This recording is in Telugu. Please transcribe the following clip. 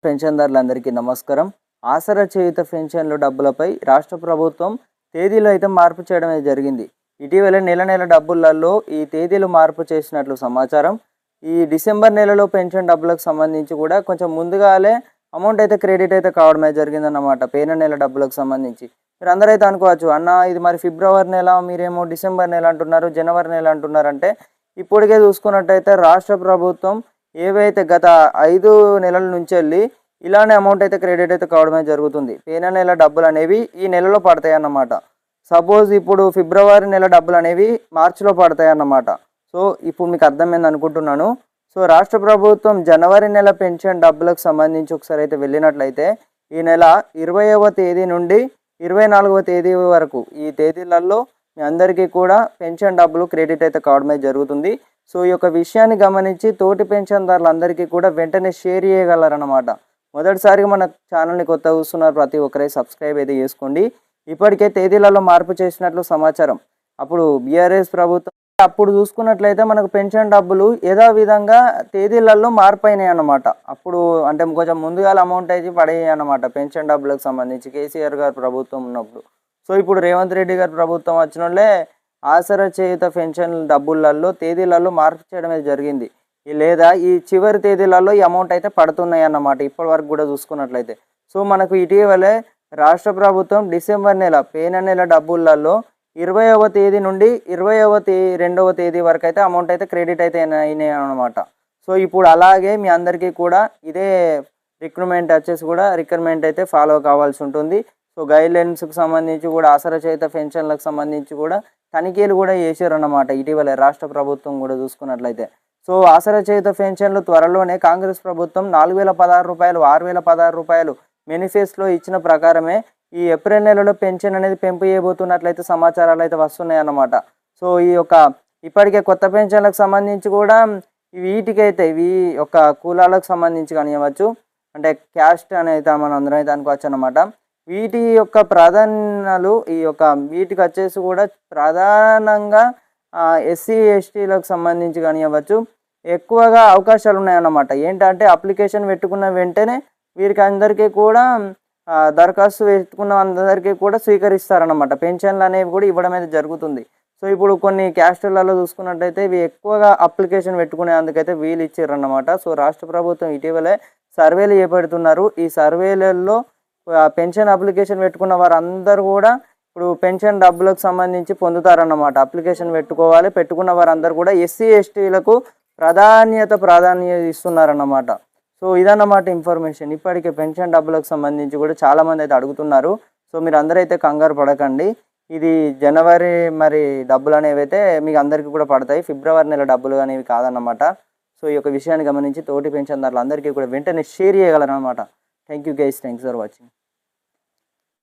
పెన్షన్దారులందరికీ నమస్కారం. ఆసరా చేయూత పెన్షన్ల డబ్బులపై రాష్ట్ర ప్రభుత్వం తేదీలో అయితే మార్పు చేయడం అనేది జరిగింది. ఇటీవల నెల డబ్బులలో ఈ తేదీలు మార్పు చేసినట్లు సమాచారం. ఈ డిసెంబర్ నెలలో పెన్షన్ డబ్బులకు సంబంధించి కూడా కొంచెం ముందుగాలే అమౌంట్ అయితే క్రెడిట్ అయితే కావడమే జరిగిందన్నమాట. పోయిన నెల డబ్బులకు సంబంధించి మీరు అందరూ అయితే అనుకోవచ్చు, అన్న ఇది మరి ఫిబ్రవరి నెల, మీరేమో డిసెంబర్ నెల అంటున్నారు, జనవరి నెల అంటున్నారంటే, ఇప్పటికే చూసుకున్నట్టయితే రాష్ట్ర ప్రభుత్వం ఏవైతే గత 5 నెలల నుంచి వెళ్ళి ఇలానే అమౌంట్ అయితే క్రెడిట్ అయితే కావడమే జరుగుతుంది. పోయిన నెల డబ్బులు అనేవి ఈ నెలలో పడతాయి అన్నమాట. సపోజ్ ఇప్పుడు ఫిబ్రవరి నెల డబ్బులు అనేవి మార్చిలో పడతాయి అన్నమాట. సో ఇప్పుడు మీకు అర్థమైంది అనుకుంటున్నాను. సో రాష్ట్ర ప్రభుత్వం జనవరి నెల పెన్షన్ డబ్బులకు సంబంధించి ఒకసారి అయితే వెళ్ళినట్లయితే ఈ నెల 20వ తేదీ నుండి 24వ తేదీ వరకు ఈ తేదీలలో మీ అందరికీ కూడా పెన్షన్ డబ్బులు క్రెడిట్ అయితే కావడమే జరుగుతుంది. సో ఈ యొక్క విషయాన్ని గమనించి తోటి పెన్షన్దారులందరికీ కూడా వెంటనే షేర్ చేయగలరన్నమాట. మొదటిసారిగా మన ఛానల్ని కొత్త చూస్తున్నారు ప్రతి ఒక్కరే సబ్స్క్రైబ్ అయితే చేసుకోండి. ఇప్పటికే తేదీలలో మార్పు చేసినట్లు సమాచారం. అప్పుడు బీఆర్ఎస్ ప్రభుత్వం అప్పుడు చూసుకున్నట్లయితే మనకు పెన్షన్ డబ్బులు యథావిధంగా తేదీలలో మార్పు అయినాయి అన్నమాట. అప్పుడు అంటే కొంచెం ముందుగా అమౌంట్ అయితే పడేయాయి అన్నమాట పెన్షన్ డబ్బులకు సంబంధించి కేసీఆర్ గారు ప్రభుత్వం ఉన్నప్పుడు. సో ఇప్పుడు రేవంత్ రెడ్డి గారు ప్రభుత్వం వచ్చిన వాళ్ళే ఆసరా చేయూత పెన్షన్ డబ్బులలో తేదీలలో మార్పు చేయడం జరిగింది. లేదా ఈ చివరి తేదీలలో ఈ అమౌంట్ అయితే పడుతున్నాయి అన్నమాట ఇప్పటి వరకు కూడా చూసుకున్నట్లయితే. సో మనకు ఇటీవలే రాష్ట్ర ప్రభుత్వం డిసెంబర్ నెల పోయిన నెల డబ్బులలో 20వ తేదీ నుండి 22వ తేదీ వరకు అయితే అమౌంట్ అయితే క్రెడిట్ అయితే అయినాయి అన్నమాట. సో ఇప్పుడు అలాగే మీ అందరికీ కూడా ఇదే రిక్రూట్మెంట్ అయితే ఫాలో కావాల్సి ఉంటుంది. సో గైడ్లైన్స్కి సంబంధించి కూడా ఆసరా చేయూత పెన్షన్లకు సంబంధించి కూడా తనిఖీలు కూడా చేశారన్నమాట ఇటీవల రాష్ట్ర ప్రభుత్వం కూడా చూసుకున్నట్లయితే. సో ఆసరా చేయూత పెన్షన్లు త్వరలోనే కాంగ్రెస్ ప్రభుత్వం 4016 రూపాయలు 6016 రూపాయలు మేనిఫెస్టోలో ఇచ్చిన ప్రకారమే ఈ ఏప్రిల్ నెలలో పెన్షన్ అనేది పెంపు చేయబోతున్నట్లయితే సమాచారాలు అయితే వస్తున్నాయి అన్నమాట. సో ఈ యొక్క ఇప్పటికే కొత్త పెన్షన్లకు సంబంధించి కూడా వీటికైతే ఇవి యొక్క కులాలకు సంబంధించి కానివ్వచ్చు, అంటే క్యాస్ట్ అనేది మనం అందరం అయితే అనుకోవచ్చు అన్నమాట. వీటి యొక్క ప్రాధాన్యాలు వీటికి వచ్చేసి కూడా ప్రధానంగా ఎస్సీ ఎస్టీలకు సంబంధించి కానివ్వచ్చు ఎక్కువగా అవకాశాలు ఉన్నాయన్నమాట. ఏంటంటే అప్లికేషన్ పెట్టుకున్న వెంటనే వీరికి అందరికీ కూడా దరఖాస్తు పెట్టుకున్న అందరికీ కూడా స్వీకరిస్తారన్నమాట. పెన్షన్లు అనేవి కూడా ఇవ్వడం అయితే జరుగుతుంది. సో ఇప్పుడు కొన్ని క్యాస్టులలో చూసుకున్నట్టయితే ఇవి ఎక్కువగా అప్లికేషన్ పెట్టుకునేందుకైతే వీలు ఇచ్చారన్నమాట. సో రాష్ట్ర ప్రభుత్వం ఇటీవలే సర్వేలు చేపడుతున్నారు. ఈ సర్వేలలో పెన్షన్ అప్లికేషన్ పెట్టుకున్న వారందరూ కూడా ఇప్పుడు పెన్షన్ డబ్బులకు సంబంధించి పొందుతారన్నమాట. అప్లికేషన్ పెట్టుకున్న వారందరూ కూడా ఎస్సీ ఎస్టీలకు ప్రాధాన్యత ఇస్తున్నారన్నమాట. సో ఇదన్నమాట ఇన్ఫర్మేషన్. ఇప్పటికే పెన్షన్ డబ్బులకు సంబంధించి కూడా చాలామంది అయితే అడుగుతున్నారు. సో మీరు అందరూ అయితే కంగారు పడకండి. ఇది జనవరి మరి డబ్బులు అనేవి అయితే మీకు అందరికీ కూడా పడతాయి. ఫిబ్రవరి నెల డబ్బులు అనేవి కాదన్నమాట. సో ఈ యొక్క విషయాన్ని గమనించి తోటి పెన్షన్దారులు అందరికీ కూడా వెంటనే షేర్ చేయగలరన్నమాట. Thank you guys, thanks for watching.